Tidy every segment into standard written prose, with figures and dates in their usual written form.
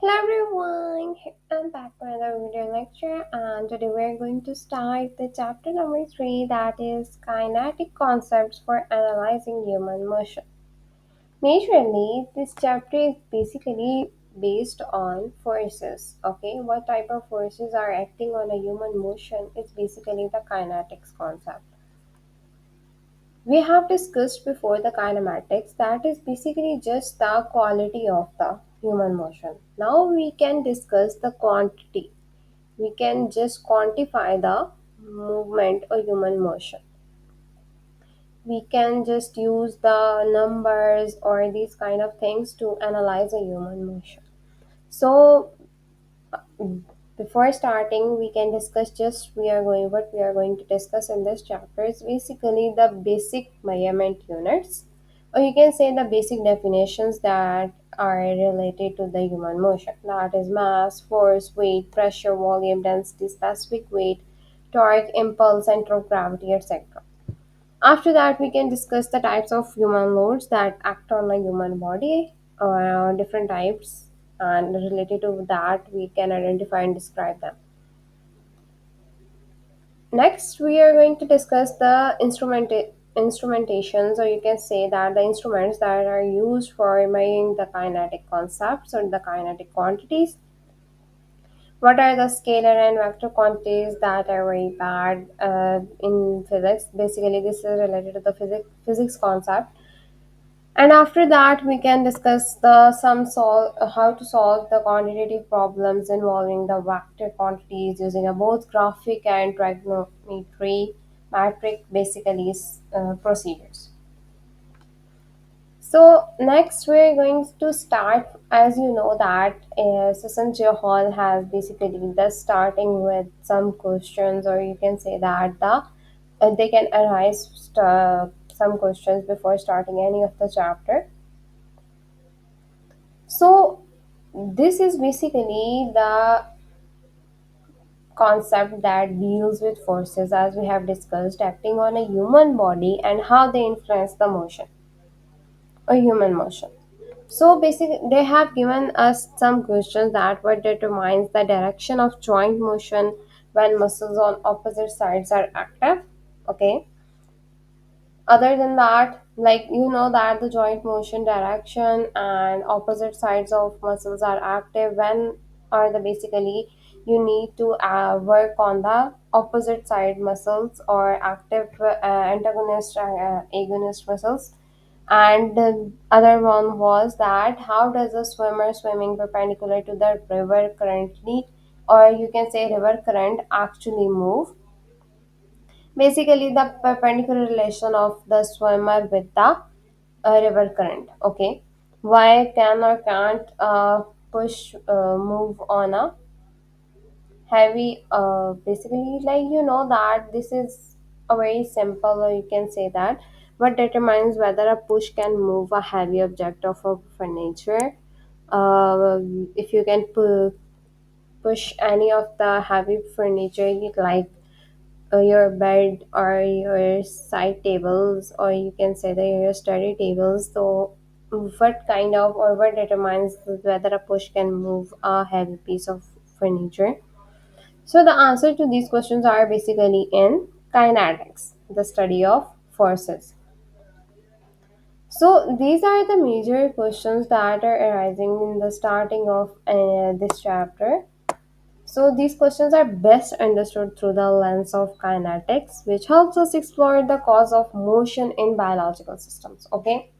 Hello everyone, I'm back for another video lecture and today we're going to start the chapter number 3, that is kinetic concepts for analyzing human motion. Majorly, this chapter is basically based on forces. Okay, what type of forces are acting on a human motion is basically the kinetics concept. We have discussed before the kinematics, that is basically just the quality of the human motion. Now we can discuss the quantity. We can just quantify the movement or human motion. We can just use the numbers or these kind of things to analyze a human motion. So before starting, we can discuss just what we are going to discuss in this chapter is basically the basic measurement units, or you can say the basic definitions that are related to the human motion. That is mass, force, weight, pressure, volume, density, specific weight, torque, impulse, center of gravity, etc. After that, we can discuss the types of human loads that act on the human body, different types, and related to that, we can identify and describe them. Next, we are going to discuss the instrumentations, or you can say that the instruments that are used for measuring the kinetic concepts or the kinetic quantities. What are the scalar and vector quantities that are very bad in physics? Basically, this is related to the physics concept. And after that, we can discuss how to solve the quantitative problems involving the vector quantities using a both graphic and trigonometry metric basically procedures. So next we're going to start, as you know that session hall has basically the starting with some questions, or you can say that they can arise some questions before starting any of the chapter. So this is basically the concept that deals with forces, as we have discussed, acting on a human body and how they influence the motion or human motion. So basically, they have given us some questions that what determines the direction of joint motion when muscles on opposite sides are active. Okay. Other than that, like you know that the joint motion direction and opposite sides of muscles are active when are the basically you need to work on the opposite side muscles or active antagonist agonist muscles. And the other one was that how does a swimmer swimming perpendicular to the river currently, or you can say river current, actually move? Basically, the perpendicular relation of the swimmer with the river current. Okay, why can or can't push move on a heavy? Basically, like you know that this is a very simple, or you can say that what determines whether a push can move a heavy object of a furniture. Uh, if you can push any of the heavy furniture, like your bed or your side tables, or you can say that your study tables. So what kind of, or what determines whether a push can move a heavy piece of furniture? So the answer to these questions are basically in kinetics, the study of forces. So these are the major questions that are arising in the starting of this chapter. So these questions are best understood through the lens of kinetics, which helps us explore the cause of motion in biological systems. Okay.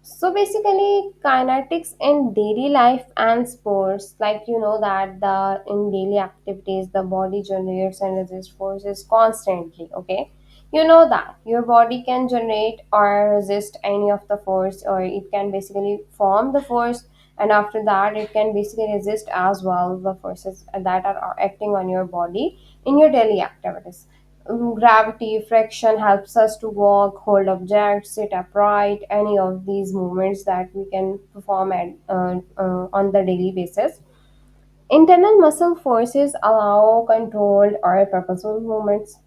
So basically, kinetics in daily life and sports, like you know that the in daily activities, the body generates and resists forces constantly. Okay, you know that your body can generate or resist any of the force, or it can basically form the force, and after that, it can basically resist as well the forces that are acting on your body in your daily activities. Gravity, friction helps us to walk, hold objects, sit upright, any of these movements that we can perform on the daily basis. Internal muscle forces allow controlled or purposeful movements.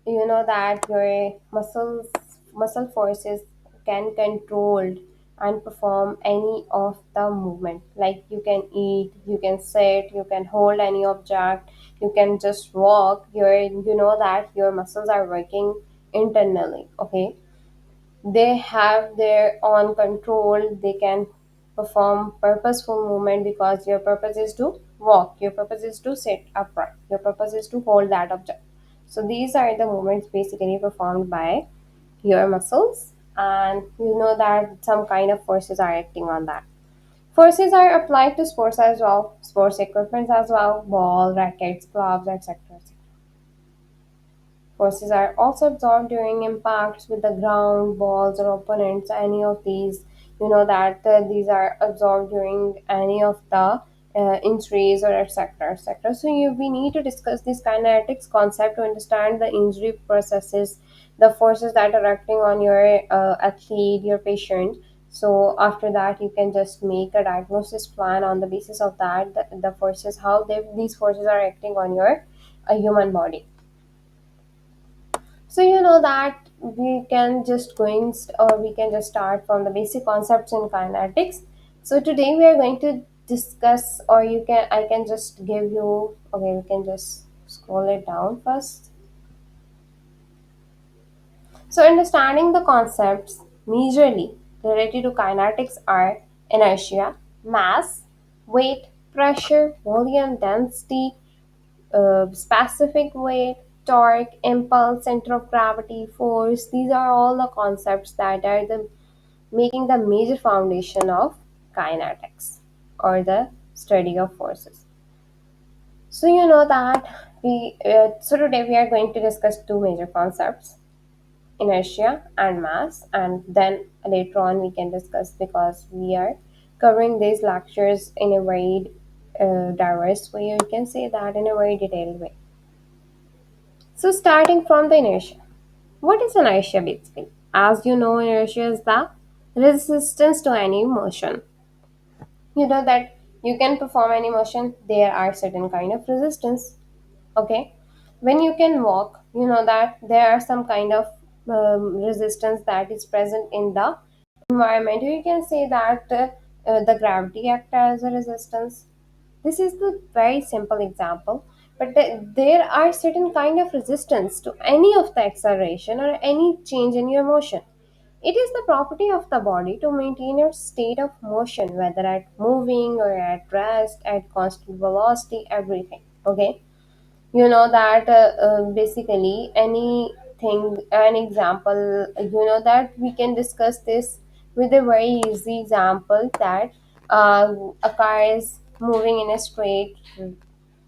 You know that your muscle forces can control and perform any of the movement. Like you can eat, you can sit, you can hold any object, you can just walk. You know that your muscles are working internally. Okay, they have their own control. They can perform purposeful movement because your purpose is to walk, your purpose is to sit upright, your purpose is to hold that object. So these are the movements basically performed by your muscles, and you know that some kind of forces are acting on that. Forces are applied to sports as well, sports equipment as well, ball, rackets, gloves, etc. Forces are also absorbed during impacts with the ground, balls, or opponents. Any of these, you know that these are absorbed during any of the injuries or etc. etc. So we need to discuss this kinetics concept to understand the injury processes, the forces that are acting on your athlete, your patient. So after that, you can just make a diagnosis plan on the basis of that, the forces, how these forces are acting on your human body. So you know that we can just or we can just start from the basic concepts in kinetics. So today we are going to discuss, or I can just give you. Okay, we can just scroll it down first. So understanding the concepts majorly related to kinetics are inertia, mass, weight, pressure, volume, density, specific weight, torque, impulse, center of gravity, force. These are all the concepts that are the making the major foundation of kinetics or the study of forces. So you know that so today we are going to discuss two major concepts: inertia and mass, and then later on we can discuss, because we are covering these lectures in a very diverse way. You can say that in a very detailed way. So starting from the inertia. What is inertia basically? As you know, inertia is the resistance to any motion. You know that you can perform any motion, there are certain kind of resistance. Okay. When you can walk, you know that there are some kind of resistance that is present in the environment. You can say that the gravity acts as a resistance. This is the very simple example, but there are certain kind of resistance to any of the acceleration or any change in your motion. It is the property of the body to maintain its state of motion, whether at moving or at rest, at constant velocity, everything. Okay, you know that basically anything, an example, you know that we can discuss this with a very easy example, that a car is moving in a straight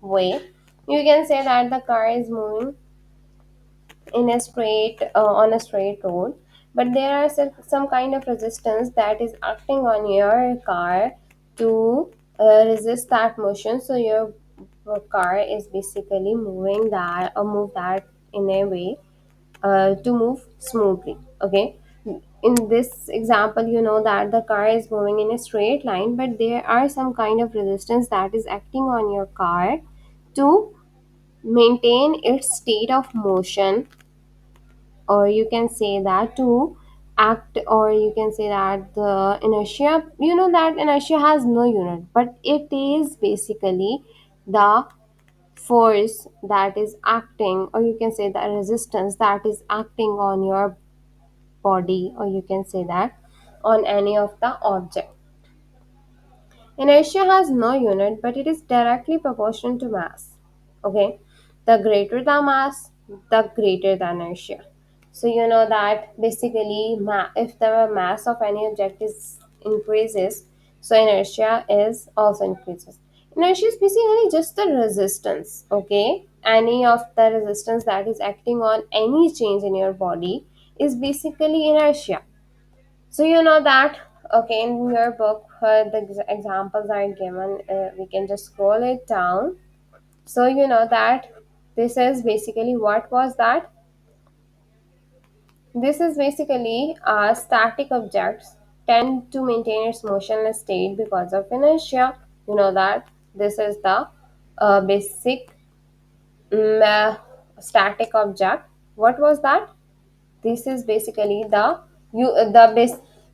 way. You can say that the car is moving in a straight on a straight road, but there are some kind of resistance that is acting on your car to resist that motion. So your car is basically moving that, or move that in a way to move smoothly. Okay, in this example, you know that the car is moving in a straight line, but there are some kind of resistance that is acting on your car to maintain its state of motion, or you can say that to act, or you can say that the inertia, you know that inertia has no unit, but it is basically the force that is acting, or you can say the resistance that is acting on your body, or you can say that on any of the object. Inertia has no unit, but it is directly proportional to mass. Okay, the greater the mass, the greater the inertia. So you know that basically, if the mass of any object is increases, so inertia is also increases. Inertia is basically just the resistance. Okay, any of the resistance that is acting on any change in your body is basically inertia. So you know that, okay, in your book, the examples are given. We can just scroll it down. So you know that this is basically, what was that? This is basically static objects tend to maintain its motionless state because of inertia. You know that this is the basic static object. What was that? This is basically the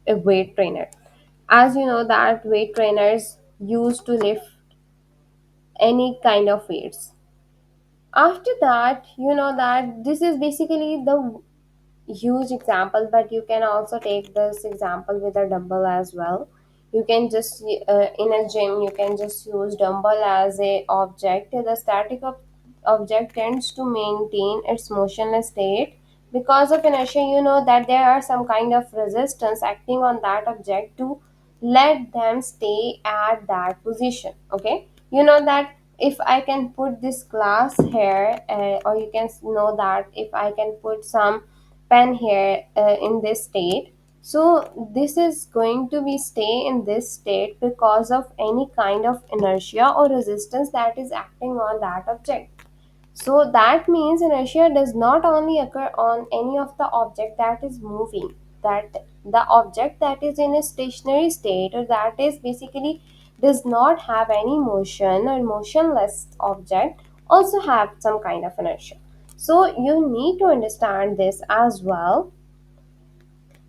weight trainer. As you know that weight trainers used to lift any kind of weights. After that, you know that this is basically the huge example, but you can also take this example with a dumbbell as well. You can just in a gym you can just use dumbbell as a object. The static object tends to maintain its motionless state because of inertia. You know that there are some kind of resistance acting on that object to let them stay at that position. Okay, you know that if I can put this glass here, or you can know that if I can put some pen here in this state, so this is going to be stay in this state because of any kind of inertia or resistance that is acting on that object. So that means inertia does not only occur on any of the object that is moving, that the object that is in a stationary state, or that is basically does not have any motion, or motionless object also have some kind of inertia. So you need to understand this as well,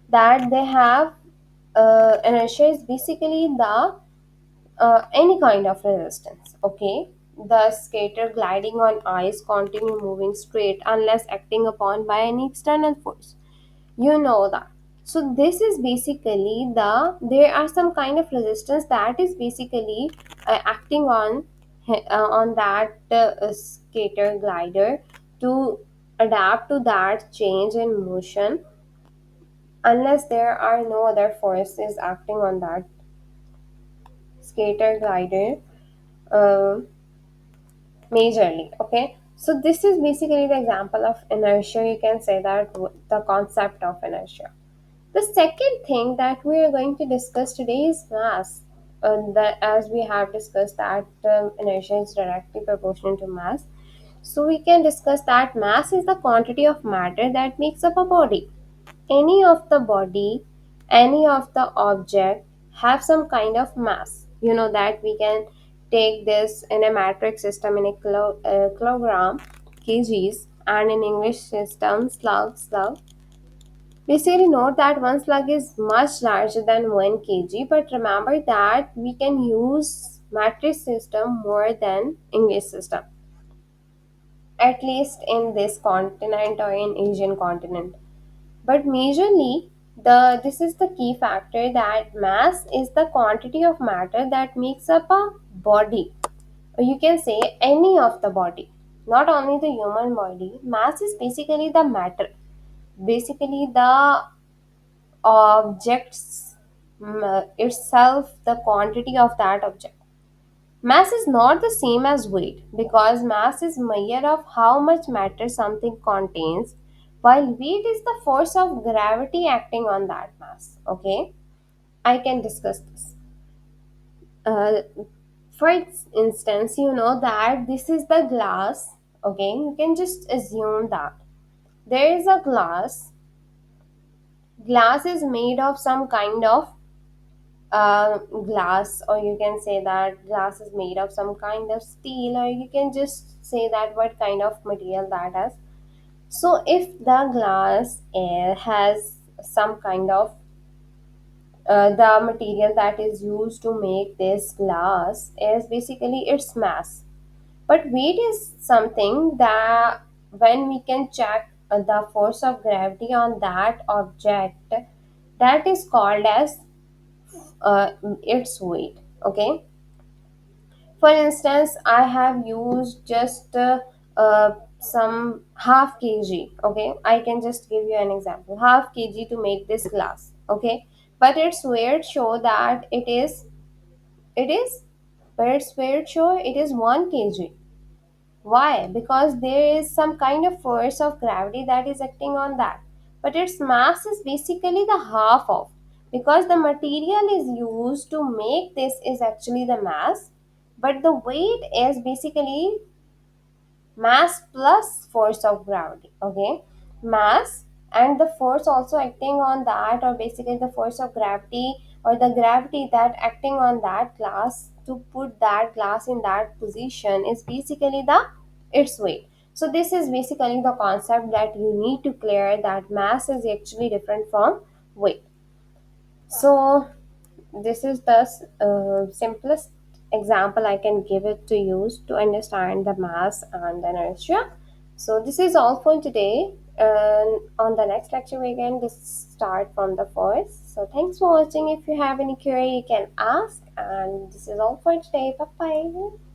that they have inertia is basically the any kind of resistance. Okay, the skater gliding on ice continue moving straight unless acting upon by any external force. You know that. So this is basically there are some kind of resistance that is basically acting on that skater glider to adapt to that change in motion, unless there are no other forces acting on that skater glider uh, majorly. Okay, so this is basically the example of inertia. You can say that the concept of inertia. The second thing that we are going to discuss today is mass. That, as we have discussed that inertia is directly proportional to mass, so we can discuss that mass is the quantity of matter that makes up a body. Any of the body, any of the object have some kind of mass. You know that we can take this in a metric system in a kilogram, kgs, and in English system slug. Basically note that one slug is much larger than 1 kg, but remember that we can use metric system more than English system, at least in this continent or in Asian continent. But majorly, this is the key factor, that mass is the quantity of matter that makes up a body. Or you can say any of the body, not only the human body. Mass is basically the matter, basically the objects itself, the quantity of that object. Mass is not the same as weight, because mass is measure of how much matter something contains, while weight is the force of gravity acting on that mass. Okay, I can discuss this. Uh, for instance, you know that this is the glass. Okay, you can just assume that there is a glass. Glass is made of some kind of glass, or you can say that glass is made of some kind of steel, or you can just say that what kind of material that is. So if the glass has some kind of the material that is used to make this glass is basically its mass, but weight is something that when we can check the force of gravity on that object, that is called as its weight. Okay, for instance, I have used just some half kg. Okay, I can just give you an example, half kg to make this glass. Okay, but its weight show that it is but its weight show it is 1 kg. Why? Because there is some kind of force of gravity that is acting on that. But its mass is basically the half of. Because the material is used to make this is actually the mass, but the weight is basically mass plus force of gravity. Okay, mass and the force also acting on that, or basically the force of gravity or the gravity that acting on that glass to put that glass in that position is basically the its weight. So this is basically the concept that you need to clear, that mass is actually different from weight. So this is the simplest example I can give it to use to understand the mass and the inertia. So this is all for today. And on the next lecture, we can just start from the first. So thanks for watching. If you have any query, you can ask. And this is all for today. Bye bye.